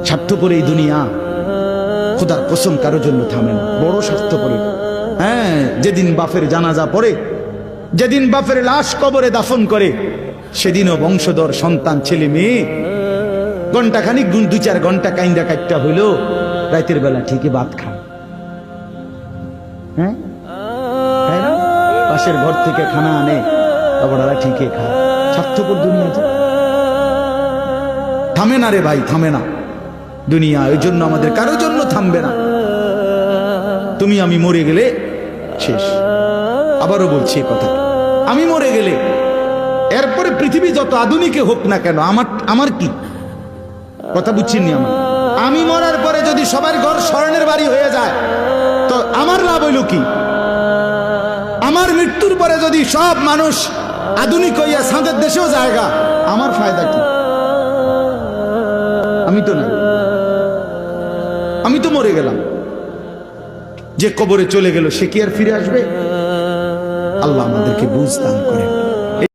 স্বার্থপর এই দুনিয়া, খোদার কসম কারোর জন্য থামে না, বড় স্বার্থপর। হ্যাঁ, যেদিন বাপের জানাজা পড়ে, যেদিন বাপের লাশ কবরে দাফন করে, সেদিনও বংশধর সন্তান ছেলে মেয়ে ঘন্টাখানিক 2-4 ঘন্টা কাইন্দা কাটটা হইল, রাতের বেলা ঠিকই ভাত খায়। হ্যাঁ, তাই না? পাশের ঘর থেকে খানা আনে, বাবারা ঠিকই খায়। স্বার্থপর দুনিয়াতে থামে না রে ভাই, থামে না দুনিয়া। ওই জন্য আমাদের কারোর জন্য থামবে না। তুমি আমি মরে গেলে শেষ। আবারও বলছি এই কথা, আমি মরে গেলে এরপরে পৃথিবী যত আধুনিকে হোক না কেন, আমার কি কথা বুঝছিনি? আমি মরার পরে যদি সবার ঘর স্বর্ণের বাড়ি হয়ে যায় তো আমার লাভ হইল কি? আমার মৃত্যুর পরে যদি সব মানুষ আধুনিক হইয়া সাঁদের দেশেও জায়গা, আমার ফায়দা কি? আমি তো না, আমি তো মরে গেলাম। যে কবরে চলে গেল সে কি আর ফিরে আসবে? আল্লাহ আমাদেরকে বুঝ দান করেন।